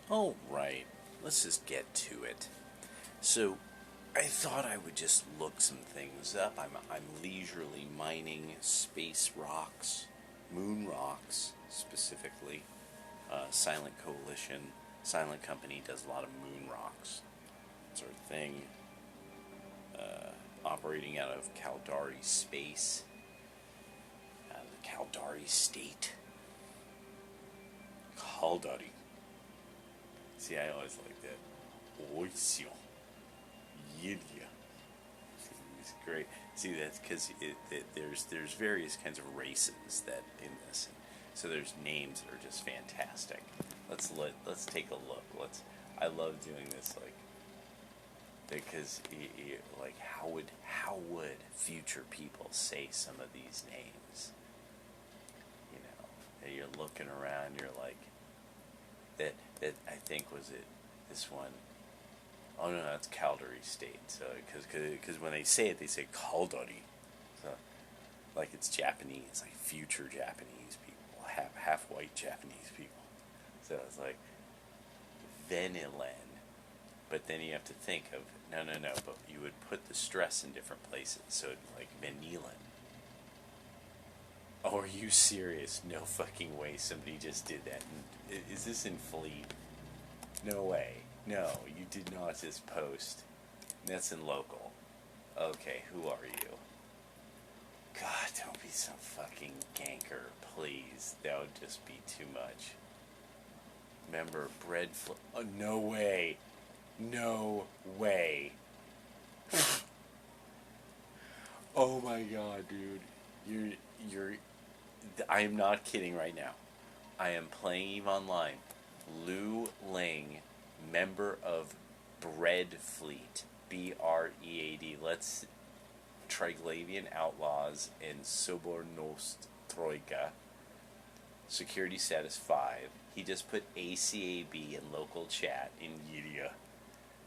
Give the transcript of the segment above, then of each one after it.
All right, let's just get to it. So, I thought I would just look some things up. I'm leisurely mining space rocks, moon rocks specifically. Silent Coalition, Silent Company does a lot of moon rocks, sort of thing. Operating out of Caldari space, out of the Caldari state. Caldari. See, I always like that. Oisio. Yidia. It's great. See, that's because there's various kinds of races that in this. So there's names that are just fantastic. Let's take a look. I love doing this because like how would future people say some of these names? You know, and you're looking around. You're like that. I think was it this one. Oh no, that's Caldari State. So because when they say it, they say Caldari, so like it's Japanese, like future Japanese people, half white Japanese people. So it's like Venilen, but then you have to think of no. But you would put the stress in different places, so it'd be like Venilen. Oh, are you serious? No fucking way! Somebody just did that. Is this in Fleet? No way. No, you did not just post. That's in local. Okay, who are you? God, don't be some fucking ganker, please. That would just be too much. Remember, oh, no way. No way. Oh my god, dude. You're. I am not kidding right now. I am playing EVE Online. Lu Ling, member of Bread Fleet, BREAD. Let's Triglavian Outlaws and Sobornost Troika. Security status 5. He just put ACAB in local chat in Yidia.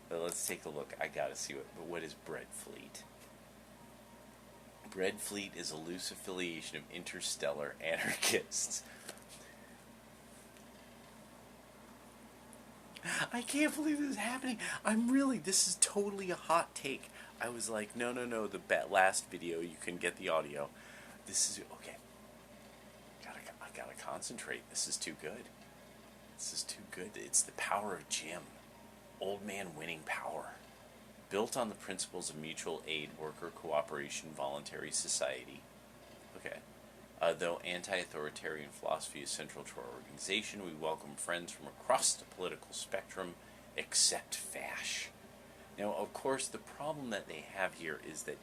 But let's take a look. I gotta see what is Bread Fleet. Bread Fleet is a loose affiliation of interstellar anarchists. I can't believe this is happening. This is totally a hot take. I was like, no, the last video, you can get the audio. This is, okay. I gotta concentrate. This is too good. This is too good. It's the power of Jim. Old man winning power. Built on the principles of mutual aid, worker cooperation, voluntary society. Okay. Though anti-authoritarian philosophy is central to our organization, we welcome friends from across the political spectrum, except Fash. Now, of course, the problem that they have here is that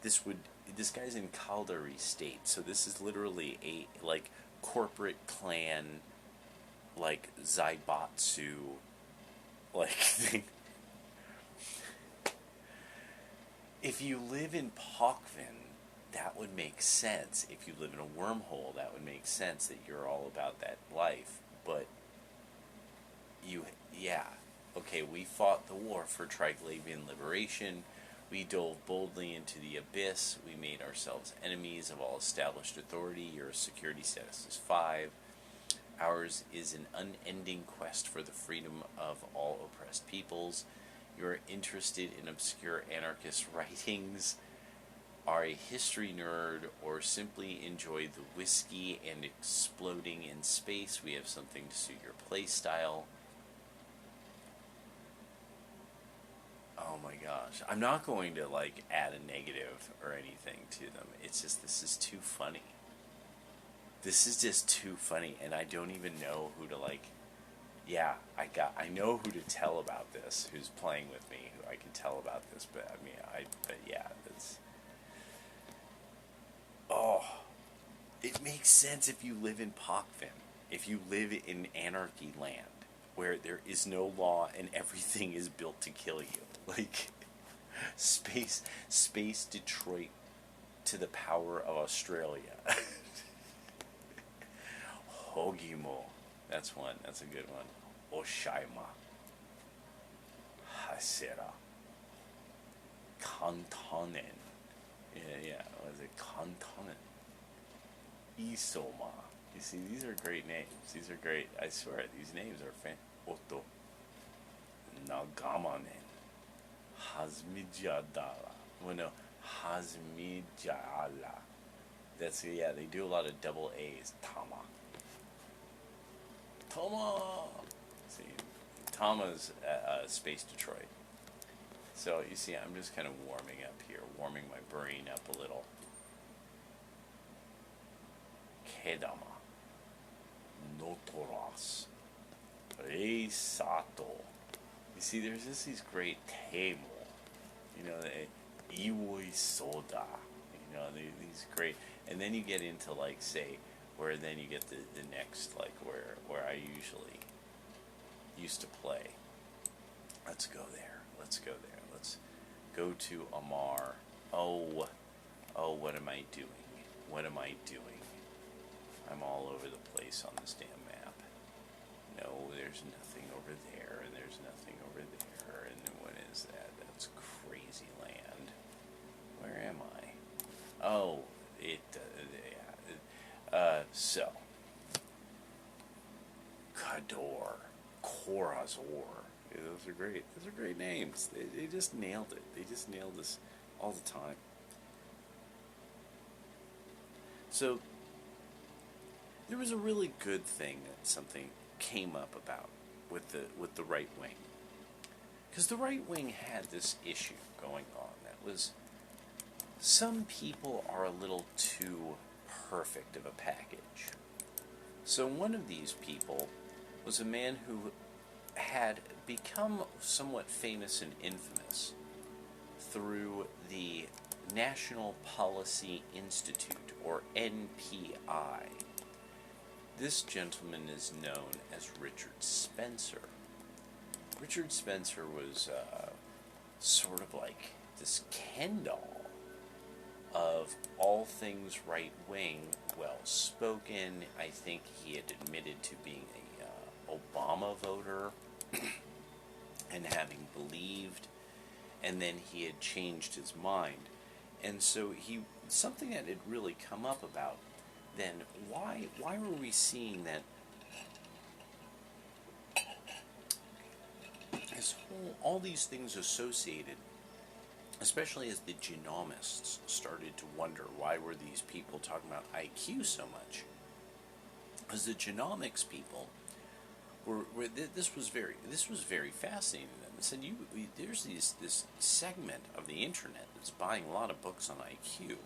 this guy's in Caldari State, so this is literally a, like, corporate clan, like, Zaibatsu, like, thing. If you live in Pokvin, that would make sense. If you live in a wormhole, that would make sense that you're all about that life. But okay, we fought the war for Triglavian liberation. We dove boldly into the abyss. We made ourselves enemies of all established authority. Your security status is 5. Ours is an unending quest for the freedom of all oppressed peoples. You're interested in obscure anarchist writings, are a history nerd, or simply enjoy the whiskey and exploding in space, we have something to suit your playstyle. Oh my gosh. I'm not going to, like, add a negative or anything to them. It's just, this is too funny. This is just too funny, and I don't even know who to, like... Yeah, I know who to tell about this, who's playing with me, who I can tell about this, but that's... Oh, it makes sense if you live in Pokvin, if you live in anarchy land, where there is no law and everything is built to kill you. Like, space Detroit to the power of Australia. Hogimo. That's one. That's a good one. Oshaima. Hasera. Kantonen. Yeah. Was it Kantonen? Isoma. You see, these are great names. These are great. I swear, these names are oto nagamanen hazmijadala. Well, no, hazmijala. That's, yeah, they do a lot of double A's. Tama. Tama! See, Tama's Space Detroit. So, you see, I'm just kind of warming up here, warming my brain up a little. Kedama. Notoras. Reisato. You see, there's just these great table. You know, Iwoi Soda. You know, these great. And then you get into, like, say, where then you get the next, like, where I usually used to play. Let's go there. Let's go there. Let's go to Amar. Oh, what am I doing? What am I doing? I'm all over the place on this damn map. No, there's nothing over there, and there's nothing over there, and what is that? That's crazy land. Where am I? Oh, so. Kador. Korazor. Yeah, those are great. Those are great names. They just nailed it. They just nailed this all the time. So, there was a really good thing that something came up about with the right wing. Because the right wing had this issue going on that was, some people are a little too perfect of a package. So one of these people was a man who had become somewhat famous and infamous through the National Policy Institute, or NPI. This gentleman is known as Richard Spencer. Richard Spencer was sort of like this Ken-doll of all things right-wing, well-spoken. I think he had admitted to being a Obama voter and having believed, and then he had changed his mind. And so something that had really come up about then, why were we seeing that all these things associated, especially as the genomists started to wonder why were these people talking about IQ so much? Because the genomics people this was very fascinating to them. They said, there's this segment of the internet that's buying a lot of books on IQ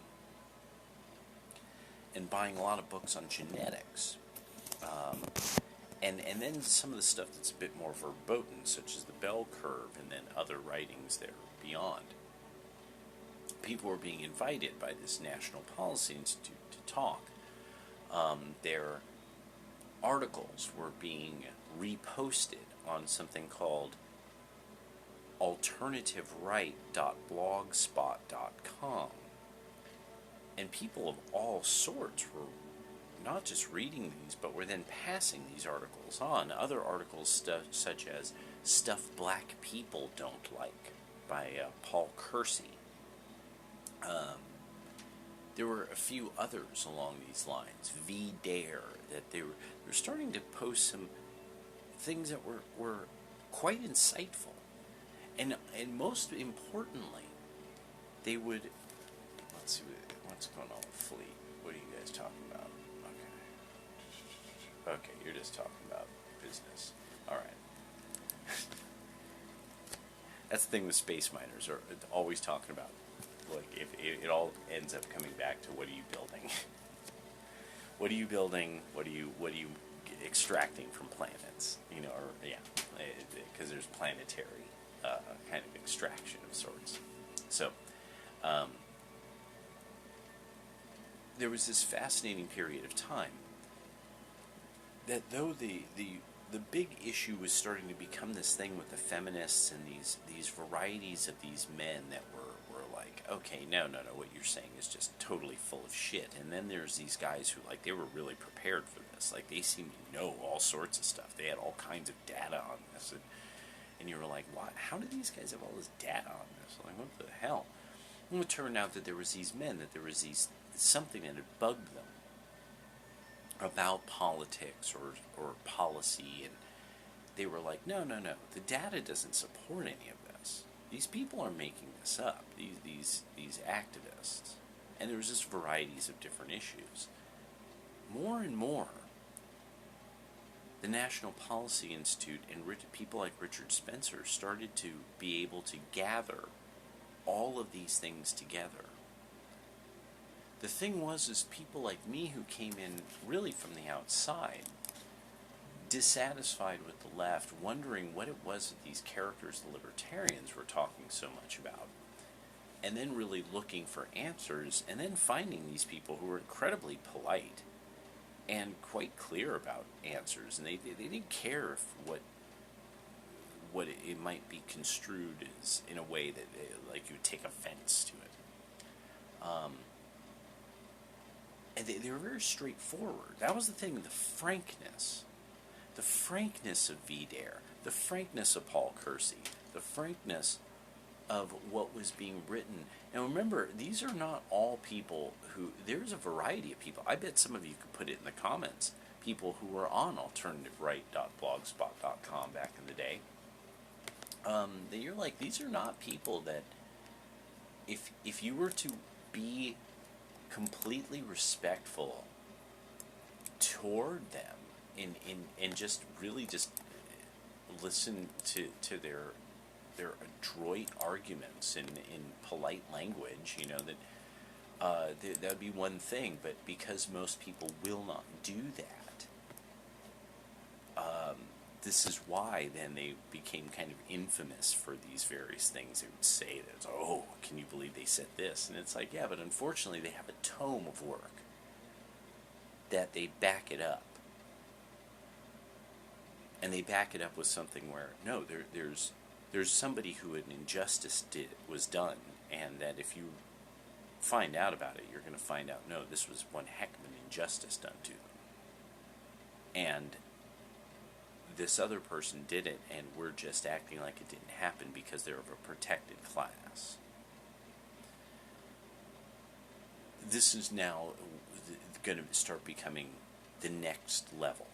and buying a lot of books on genetics, and then some of the stuff that's a bit more verboten, such as the bell curve, and then other writings there beyond. People were being invited by this National Policy Institute to talk. Their articles were being reposted on something called alternativeright.blogspot.com. And people of all sorts were not just reading these, but were then passing these articles on. Other articles such as Stuff Black People Don't Like by Paul Kersey. There were a few others along these lines. V-Dare, that they were starting to post some things that were quite insightful. And most importantly, they would... Let's see, what's going on with Fleet? What are you guys talking about? Okay, you're just talking about business. Alright. That's the thing with space miners, are always talking about. Like, if it all ends up coming back to, what are you building? What are you building? What are you extracting from planets? You know, or, yeah, because there's planetary kind of extraction of sorts. So, there was this fascinating period of time that, though the big issue was starting to become this thing with the feminists and these varieties of these men that were like, okay, no, what you're saying is just totally full of shit. And then there's these guys who, like, they were really prepared for this. Like, they seemed to know all sorts of stuff. They had all kinds of data on this. And you were like, what? How do these guys have all this data on this? Like, what the hell? And it turned out that there was these men, that there was something that had bugged them about politics or policy, and they were like, no, no, no, the data doesn't support any of this. These people are making this up, these activists. And there was just varieties of different issues. More and more, the National Policy Institute and people like Richard Spencer started to be able to gather all of these things together. The thing was, is people like me who came in really from the outside, dissatisfied with the left, wondering what it was that these characters, the libertarians, were talking so much about, and then really looking for answers, and then finding these people who were incredibly polite and quite clear about answers, and they didn't care if what it might be construed as in a way that like you would take offense to it. And they were very straightforward. That was the thing, the frankness of V-Dare, the frankness of Paul Kersey, the frankness of what was being written. And remember, these are not all people who, there's a variety of people. I bet some of you could put it in the comments, people who were on alternativeright.blogspot.com back in the day. That you're like, these are not people that, if you were to be completely respectful toward them and just really just listen to their adroit arguments in polite language, you know, that would be one thing. But because most people will not do that, this is why then they became kind of infamous for these various things. They would say that, oh, can you believe they said this? And it's like, yeah, but unfortunately they have a tome of work that they back it up. And they back it up with something where, no, there's somebody who an injustice was done, and that if you find out about it, you're going to find out, no, this was one heck of an injustice done to them. And this other person did it, and we're just acting like it didn't happen because they're of a protected class. This is now going to start becoming the next level.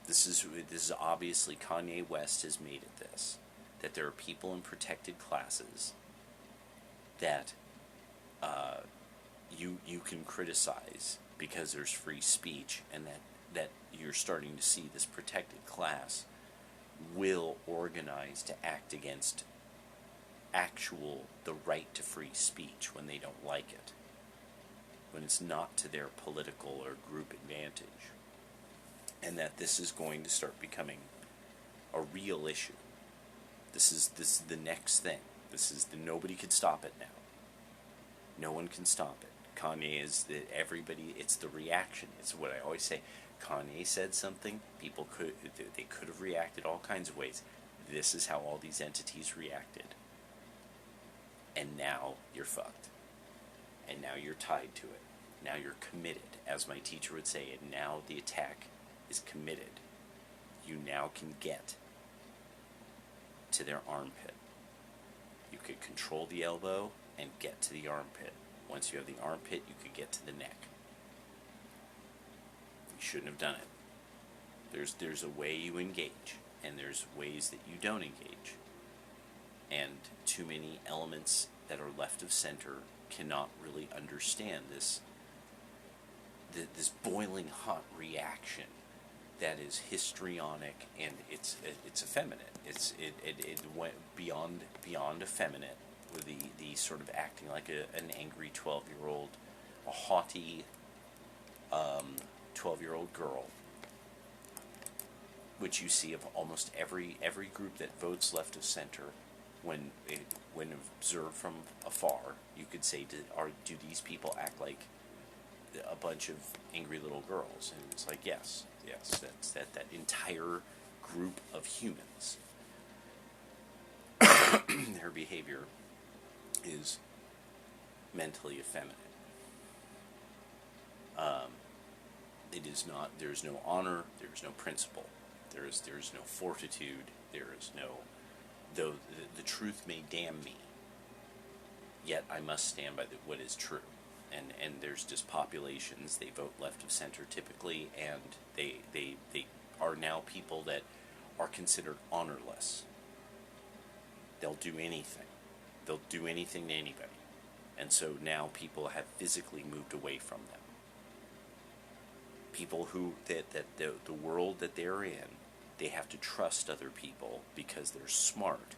This is obviously Kanye West has made it this, that there are people in protected classes that you can criticize because there's free speech, and that you're starting to see this protected class will organize to act against the right to free speech when they don't like it, when it's not to their political or group advantage, and that this is going to start becoming a real issue. This is the next thing. Nobody can stop it now. No one can stop it. Kanye is everybody. It's the reaction. It's what I always say. Kanye said something. People could have reacted all kinds of ways. This is how all these entities reacted. And now you're fucked. And now you're tied to it. Now you're committed, as my teacher would say. And now the attack is committed. You now can get to their armpit. You could control the elbow and get to the armpit. Once you have the armpit, you could get to the neck. You shouldn't have done it. There's a way you engage, and there's ways that you don't engage. And too many elements that are left of center cannot really understand this boiling hot reaction that is histrionic, and it's effeminate. It went beyond effeminate, with the sort of acting like an angry 12-year-old, a haughty 12-year-old girl, which you see of almost every group that votes left of center. When observed from afar, you could say, do these people act like a bunch of angry little girls? And it's like, yes, that's that entire group of humans. Their behavior is mentally effeminate. It is not. There is no honor. There is no principle. There is no fortitude. There is no. Though the truth may damn me, yet I must stand by what is true. And there's just populations, they vote left of center typically, and they are now people that are considered honorless. They'll do anything. They'll do anything to anybody. And so now people have physically moved away from them. People who, the world that they're in, they have to trust other people because they're smart.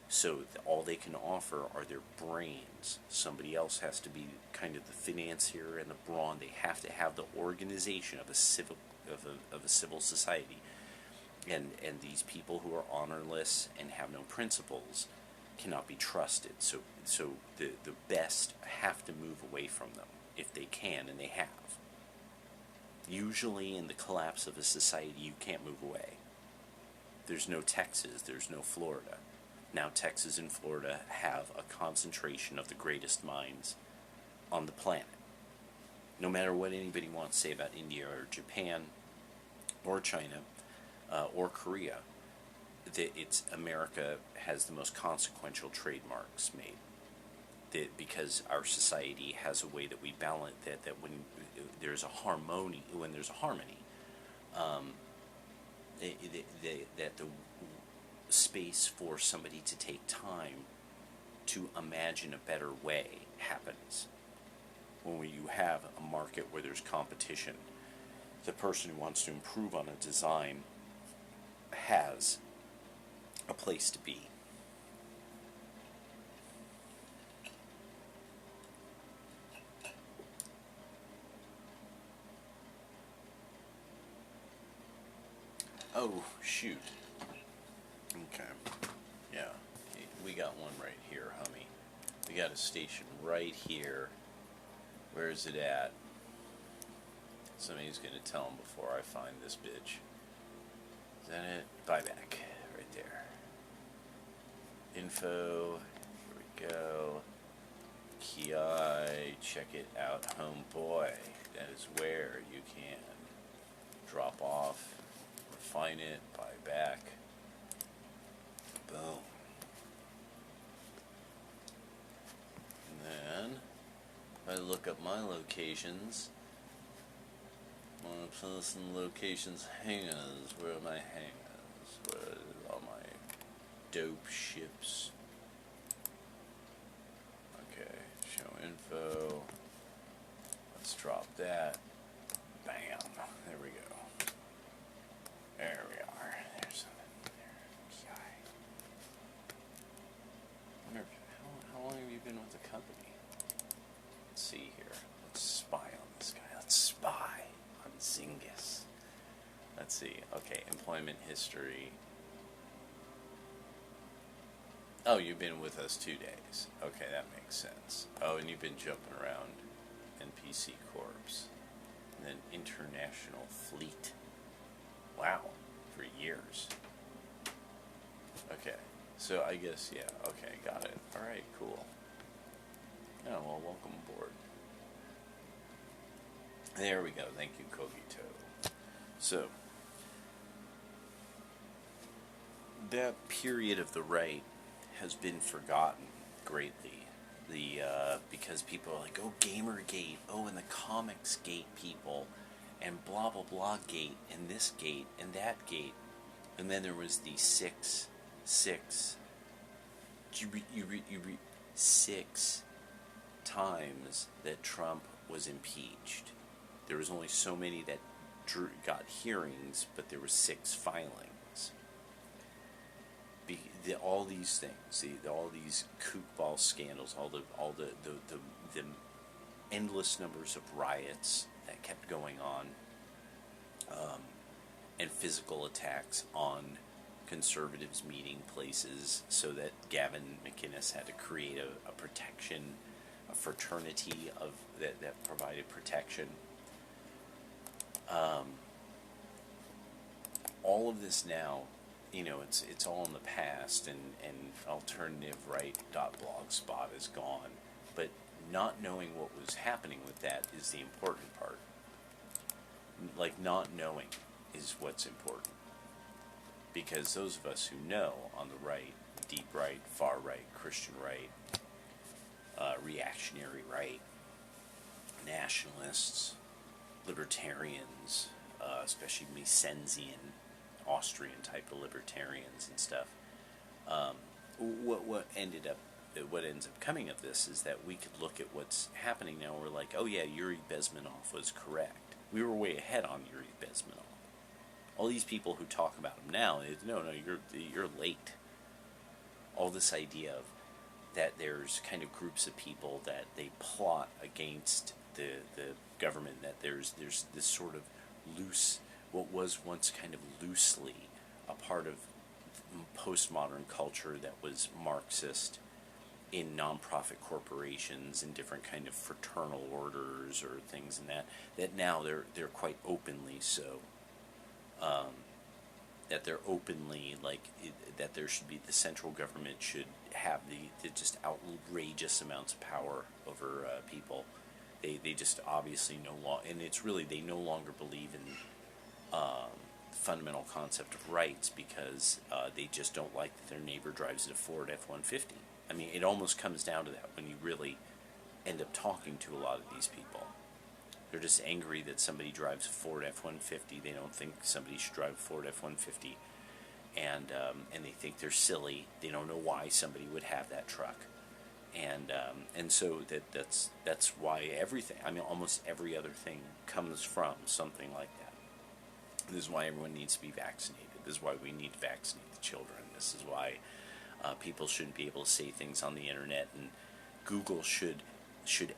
So all they can offer are their brains. Somebody else has to be kind of the financier and the brawn. They have to have the organization of a civil society. And these people who are honorless and have no principles cannot be trusted. So the best have to move away from them if they can, and they have. Usually in the collapse of a society, you can't move away. There's no Texas, there's no Florida. Now Texas and Florida have a concentration of the greatest minds on the planet. No matter what anybody wants to say about India or Japan or China or Korea, America has the most consequential trademarks made. Because our society has a way that we balance that when there's a harmony, that the space for somebody to take time to imagine a better way happens. When you have a market where there's competition, the person who wants to improve on a design has a place to be. Oh, shoot. Okay. Yeah. We got one right here, homie. We got a station right here. Where is it at? Somebody's going to tell them before I find this bitch. Is that it? Buyback. Right there. Info. Here we go. Ki. Check it out, homeboy. That is where you can drop off, refine it, buy back. Boom. And then, if I look up my locations, my person locations hangers, where are my hangers? Where are all my dope ships? Okay, show info. Let's drop that. Bam. There we go. There we are. There's something there. I wonder how long have you been with the company? Let's see here. Let's spy on this guy. Let's spy on Zingus. Let's see. Okay, employment history. Oh, you've been with us 2 days. Okay, that makes sense. Oh, and you've been jumping around NPC Corps. And then International Fleet. Wow, for years. Okay, so I guess, yeah, okay, got it. Alright, cool. Oh, well, welcome aboard. There we go, thank you, Kogito. So, that period of the right has been forgotten greatly. Because people are like, oh, Gamergate, oh, and the Comics Gate people, and blah blah blah gate, and this gate, and that gate, and then there was the six times that Trump was impeached. There was only so many that got hearings, but there were 6 filings. All these things, all these kookball scandals, all the endless numbers of riots that kept going on, and physical attacks on conservatives' meeting places, so that Gavin McInnes had to create a protection, a fraternity of that provided protection. All of this now, it's all in the past, and alternativeright.blogspot is gone. But not knowing what was happening with that is the important part. Like, not knowing is what's important. Because those of us who know on the right, deep right, far right, Christian right, reactionary right, nationalists, libertarians, especially Missensian, Austrian type of libertarians and stuff. What ends up coming of this is that we could look at what's happening now. We're like, oh yeah, Yuri Bezmenov was correct. We were way ahead on Yuri Bezmenov. All these people who talk about him now, no, you're late. All this idea of that there's kind of groups of people that they plot against the government, that there's this sort of loose, what was once kind of loosely a part of postmodern culture that was Marxist in nonprofit corporations and different kind of fraternal orders or things, and that now they're quite openly so. That they're openly that there should be, the central government should have the just outrageous amounts of power over people. They just obviously and it's really, they no longer believe in the fundamental concept of rights, because they just don't like that their neighbor drives a Ford F-150. I mean, it almost comes down to that when you really end up talking to a lot of these people. They're just angry that somebody drives a Ford F-150. They don't think somebody should drive a Ford F-150, and they think they're silly. They don't know why somebody would have that truck, and so that's why everything. I mean, almost every other thing comes from something like that. This is why everyone needs to be vaccinated. This is why we need to vaccinate the children. This is why people shouldn't be able to say things on the internet, and Google should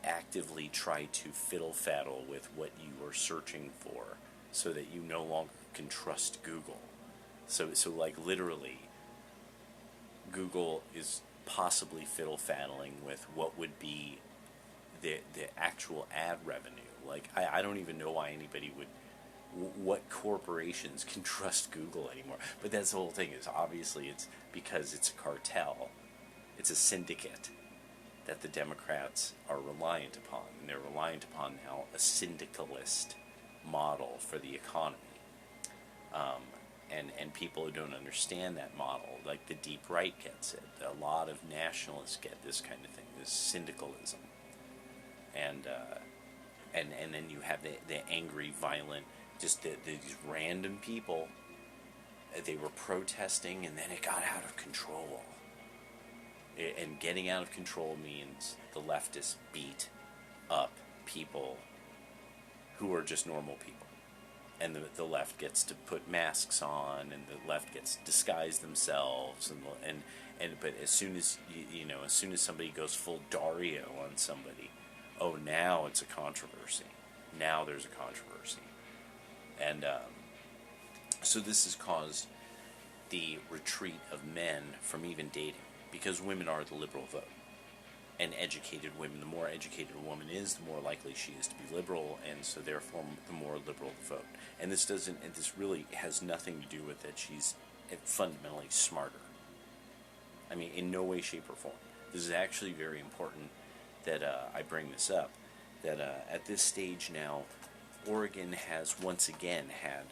actively try to fiddle-faddle with what you are searching for, so that you no longer can trust Google. So like literally, Google is possibly fiddle-faddling with what would be the actual ad revenue. Like, I don't even know why anybody would, what corporations can trust Google anymore. But that's the whole thing, is obviously it's because it's a cartel. It's a syndicate that the Democrats are reliant upon, and they're reliant upon now a syndicalist model for the economy. And people who don't understand that model, like the deep right gets it. A lot of nationalists get this kind of thing, this syndicalism. And then you have the angry, violent, just these random people. They were protesting, and then it got out of control. And getting out of control means the leftists beat up people who are just normal people. And the left gets to put masks on, and the left gets to disguise themselves, but as soon as as soon as somebody goes full Dario on somebody, oh, now it's a controversy. Now there's a controversy. And so this has caused the retreat of men from even dating, because women are the liberal vote. And educated women, the more educated a woman is, the more likely she is to be liberal, and so therefore the more liberal the vote. And this really has nothing to do with that she's fundamentally smarter. I mean, in no way, shape, or form. This is actually very important that I bring this up, that at this stage now, Oregon has once again had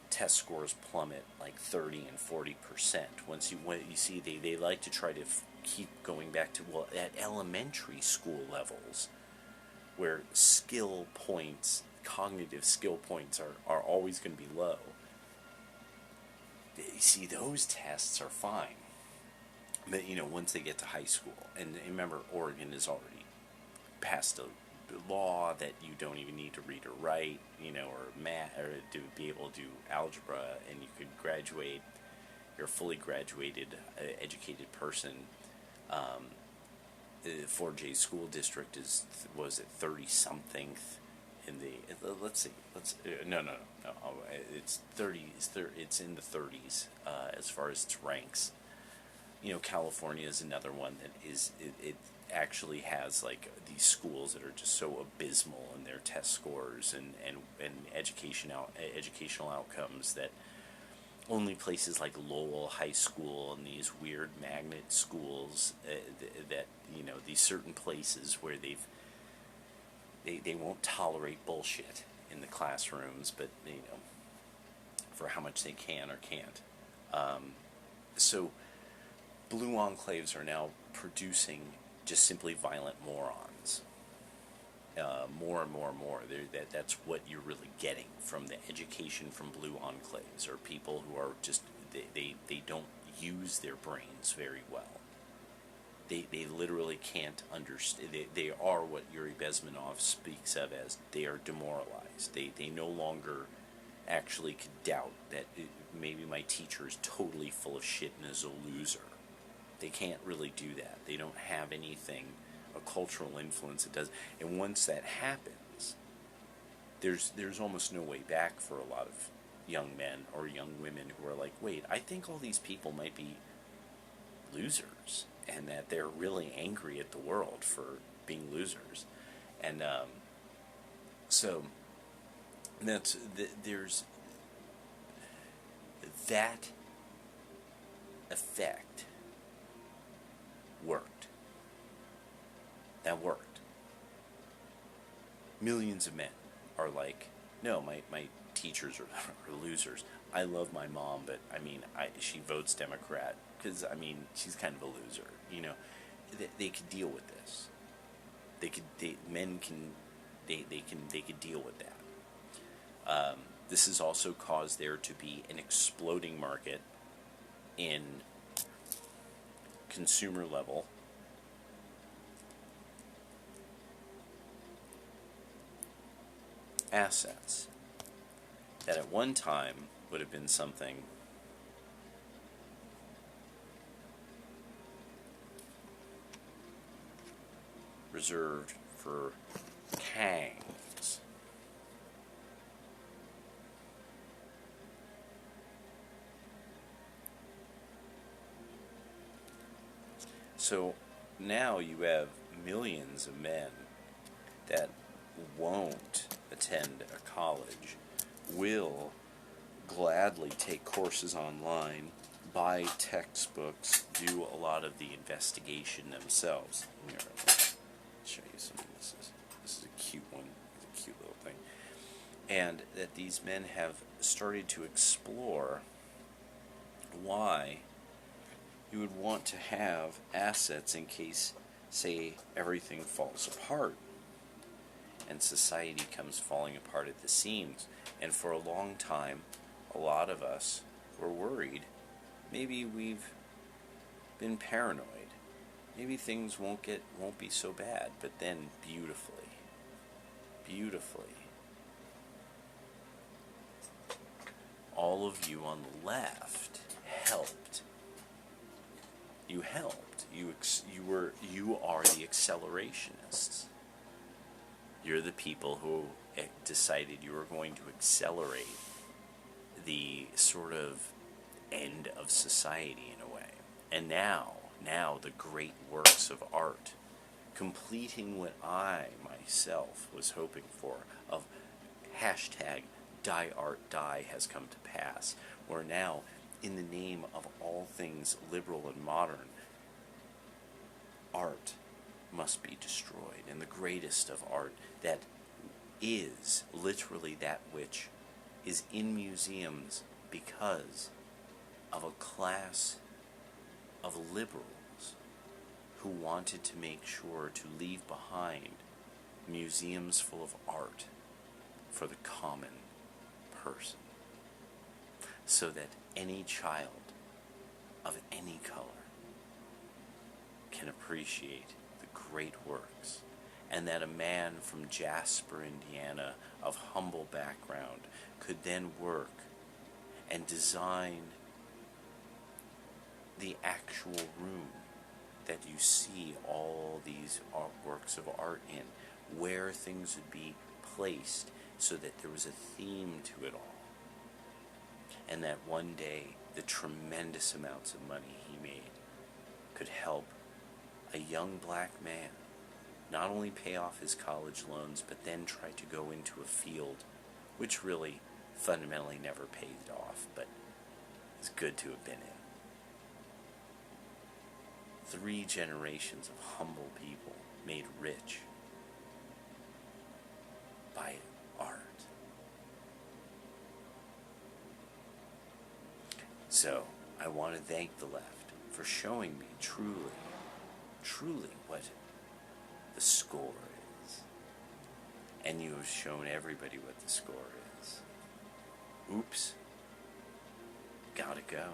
test scores plummet like 30 and 40%. When you see they like to try to keep going back to, well, at elementary school levels, where skill points, cognitive skill points are always going to be low. You see, those tests are fine. But, once they get to high school, and remember, Oregon has already passed a law that you don't even need to read or write, or math, or to be able to do algebra, and you could graduate. You're a fully graduated, educated person. The 4J school district was at 30-something in the, it's 30, it's in the 30s as far as its ranks. California is another one that it actually has like these schools that are just so abysmal in their test scores and educational outcomes, that only places like Lowell High School and these weird magnet schools that these certain places where they won't tolerate bullshit in the classrooms, but for how much they can or can't. So blue enclaves are now producing just simply violent morons. more and more and more. That's what you're really getting from the education from blue enclaves, or people who are just, they don't use their brains very well. They literally can't understand. They are what Yuri Bezmenov speaks of as, they are demoralized. They no longer actually could doubt that maybe my teacher is totally full of shit and is a loser. They can't really do that. They don't have anything, a cultural influence that does. And once that happens, there's almost no way back for a lot of young men or young women who are like, wait, I think all these people might be losers, and that they're really angry at the world for being losers. And so there's that effect worked. That worked. Millions of men are like, no, my teachers are losers. I love my mom, but I mean, she votes Democrat because, I mean, she's kind of a loser. You know, they could deal with this. They could deal with that. This has also caused there to be an exploding market in consumer level assets that at one time would have been something reserved for kangs. So now you have millions of men that won't attend a college, will gladly take courses online, buy textbooks, do a lot of the investigation themselves. Here, I'll show you something. This is a cute one. It's a cute little thing. And that these men have started to explore why you would want to have assets in case, say, everything falls apart and society comes falling apart at the seams. And for a long time, a lot of us were worried. Maybe we've been paranoid. Maybe things won't be so bad. But then, beautifully, all of you on the left helped. You helped. You are the accelerationists. You're the people who decided you were going to accelerate the sort of end of society in a way. And now the great works of art, completing what I myself was hoping for, of hashtag die art die has come to pass, where now, in the name of all things liberal and modern, art must be destroyed. And the greatest of art, that is literally that which is in museums because of a class of liberals who wanted to make sure to leave behind museums full of art for the common person, so that any child of any color can appreciate the great works, and that a man from Jasper, Indiana, of humble background, could then work and design the actual room that you see all these works of art in, where things would be placed so that there was a theme to it all. And that one day the tremendous amounts of money he made could help a young black man not only pay off his college loans, but then try to go into a field which really fundamentally never paid off, but is good to have been in. 3 generations of humble people made rich by art. So, I want to thank the left for showing me truly what the score is. and you have shown everybody what the score is. Oops. Gotta go.